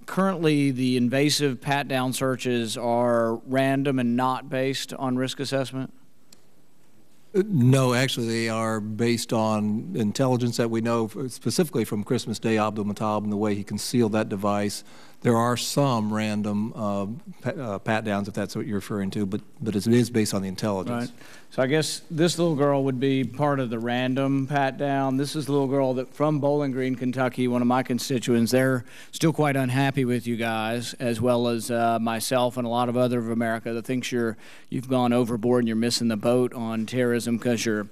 Currently, the invasive pat-down searches are random and not based on risk assessment? No, actually, they are based on intelligence that we know specifically from Christmas Day Abdul Muttalib and the way he concealed that device. There are some random pat-downs, if that's what you're referring to, but it is based on the intelligence. Right. So I guess this little girl would be part of the random pat-down. This is the little girl that from Bowling Green, Kentucky, one of my constituents. They're still quite unhappy with you guys, as well as myself and a lot of other of America that thinks you've gone overboard and you're missing the boat on terrorism because you're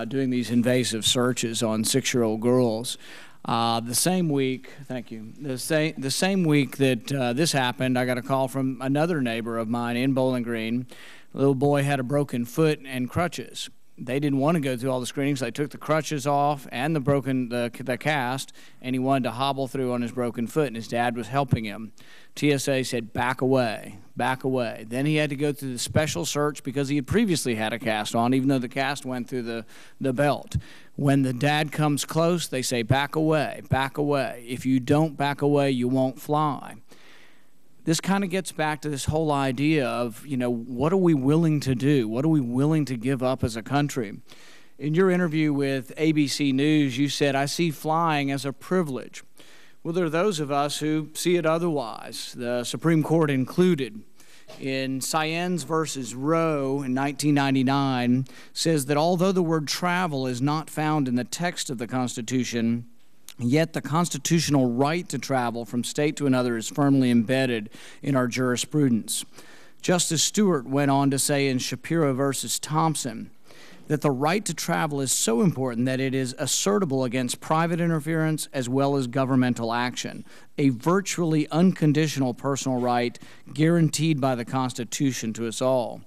doing these invasive searches on 6-year-old girls. The same week, thank you, the same week that this happened, I got a call from another neighbor of mine in Bowling Green. The little boy had a broken foot and crutches. They didn't want to go through all the screenings. They took the crutches off and the cast, and he wanted to hobble through on his broken foot, and his dad was helping him. TSA said, back away, back away. Then he had to go through the special search because he had previously had a cast on, even though the cast went through the belt. When the dad comes close, they say, back away, back away. If you don't back away, you won't fly. This kind of gets back to this whole idea of, what are we willing to do? What are we willing to give up as a country? In your interview with ABC News, you said, I see flying as a privilege. Well, there are those of us who see it otherwise, the Supreme Court included. In Saenz versus Roe in 1999, says that although the word travel is not found in the text of the Constitution, yet the constitutional right to travel from state to another is firmly embedded in our jurisprudence. Justice Stewart went on to say in Shapiro versus Thompson that the right to travel is so important that it is assertable against private interference as well as governmental action, a virtually unconditional personal right guaranteed by the Constitution to us all.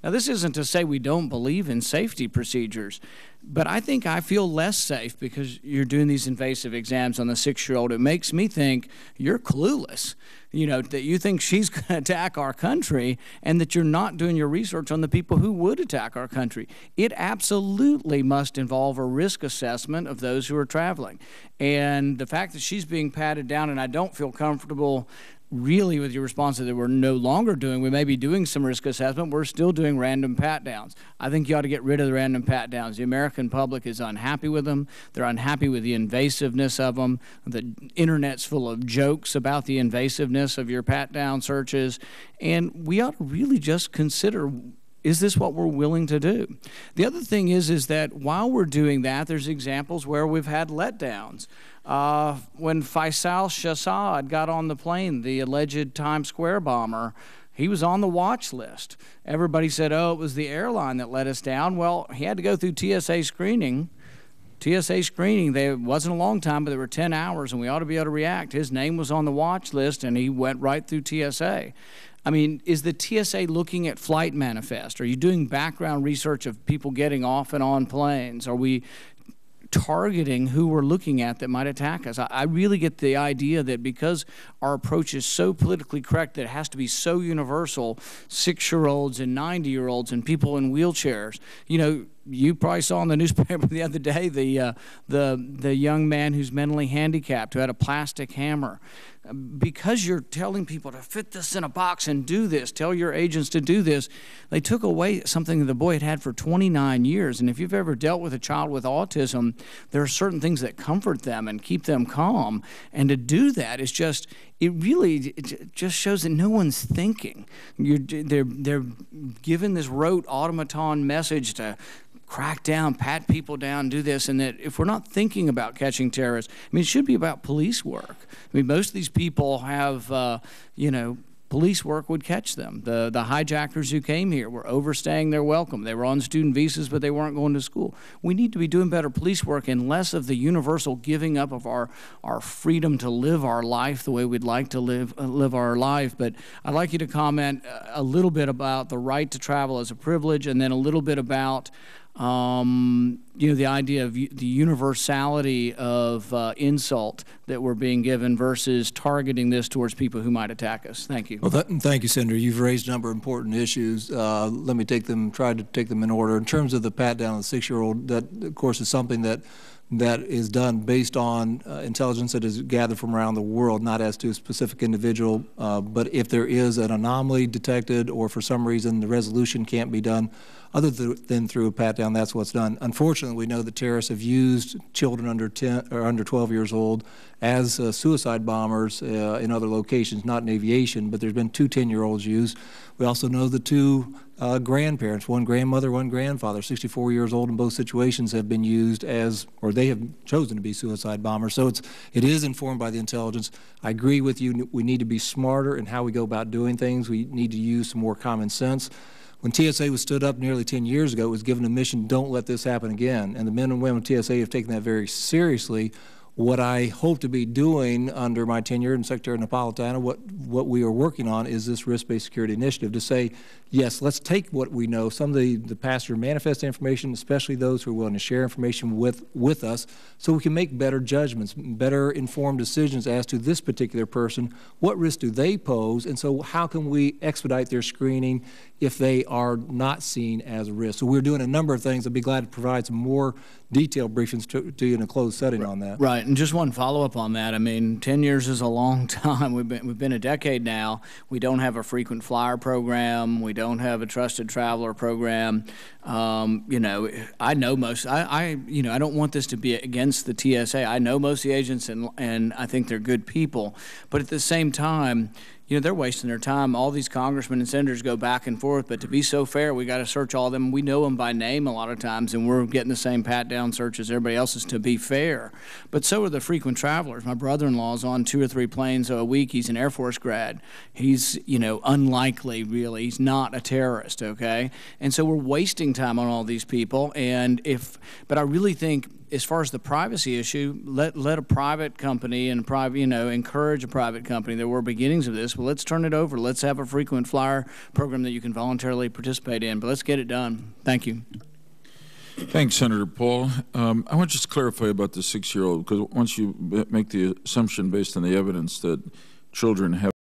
Now, this isn't to say we don't believe in safety procedures, but I think I feel less safe because you're doing these invasive exams on the 6-year-old. It makes me think you're clueless, that you think she's going to attack our country and that you're not doing your research on the people who would attack our country. It absolutely must involve a risk assessment of those who are traveling. And the fact that she's being patted down, and I don't feel comfortable really with your response that we're no longer doing, we may be doing some risk assessment, we're still doing random pat-downs. I think you ought to get rid of the random pat-downs. The American public is unhappy with them. They're unhappy with the invasiveness of them. The internet's full of jokes about the invasiveness of your pat-down searches. And we ought to really just consider, is this what we're willing to do? The other thing is that while we're doing that, there's examples where we've had letdowns. When Faisal Shahzad got on the plane, the alleged Times Square bomber, he was on the watch list. Everybody said, oh, it was the airline that let us down. Well, he had to go through TSA screening. It wasn't a long time, but there were 10 hours, and we ought to be able to react. His name was on the watch list, and he went right through TSA. I mean, is the TSA looking at flight manifest? Are you doing background research of people getting off and on planes? Are we targeting who we're looking at that might attack us? I really get the idea that because our approach is so politically correct that it has to be so universal, 6-year-olds and 90-year-olds and people in wheelchairs. You probably saw in the newspaper the other day the young man who's mentally handicapped who had a plastic hammer. Because you're telling people to fit this in a box and do this, tell your agents to do this, they took away something the boy had had for 29 years. And if you've ever dealt with a child with autism, there are certain things that comfort them and keep them calm. And to do that is just, it just shows that no one's thinking. They're given this rote automaton message to crack down, pat people down, do this, and that if we're not thinking about catching terrorists, it should be about police work. Most of these people have, police work would catch them. The hijackers who came here were overstaying their welcome. They were on student visas, but they weren't going to school. We need to be doing better police work and less of the universal giving up of our freedom to live our life the way we'd like to live our life. But I'd like you to comment a little bit about the right to travel as a privilege, and then a little bit about the idea of the universality of insult that we're being given versus targeting this towards people who might attack us. Thank you. Well, thank you, Senator. You've raised a number of important issues. Let me try to take them in order. In terms of the pat down of the 6-year-old, that, of course, is something that that is done based on intelligence that is gathered from around the world, not as to a specific individual. But if there is an anomaly detected or for some reason the resolution can't be done other than through a pat-down, that's what's done. Unfortunately, we know that terrorists have used children under 10 or under 12 years old as suicide bombers in other locations, not in aviation, but there's been 2 10-year-olds used. We also know the 2 grandparents, one grandmother, one grandfather, 64 years old in both situations, have been used as, or they have chosen to be suicide bombers. So it is informed by the intelligence. I agree with you. We need to be smarter in how we go about doing things. We need to use some more common sense. When TSA was stood up nearly 10 years ago, it was given a mission, don't let this happen again. And the men and women of TSA have taken that very seriously. What I hope to be doing under my tenure and Secretary Napolitano, what we are working on is this risk-based security initiative to say, yes, let's take what we know, some of the passenger manifest information, especially those who are willing to share information with us, so we can make better judgments, better informed decisions as to this particular person, what risk do they pose, and so how can we expedite their screening if they are not seen as a risk. So we're doing a number of things. I'd be glad to provide some more detailed briefings to you in a closed setting on that. Right, and just one follow-up on that. I mean, 10 years is a long time. We've been a decade now. We don't have a frequent flyer program. We don't have a trusted traveler program. You know, I know most. You know, I don't want this to be against the TSA. I know most of the agents, and I think they're good people. But at the same time, you know, they're wasting their time. All these congressmen and senators go back and forth, but to be so fair, we got to search all of them. We know them by name a lot of times, and we're getting the same pat-down search as everybody else is, to be fair. But so are the frequent travelers. My brother-in-law's on 2 or 3 planes a week. He's an Air Force grad. He's, you know, unlikely, really. He's not a terrorist, okay? And so we're wasting time on all these people. But I really think, as far as the privacy issue, let a private company and encourage a private company. There were beginnings of this. Well, let's turn it over. Let's have a frequent flyer program that you can voluntarily participate in. But let's get it done. Thank you. Thanks, Senator Paul. I want to just clarify about the 6-year-old, because once you make the assumption based on the evidence that children have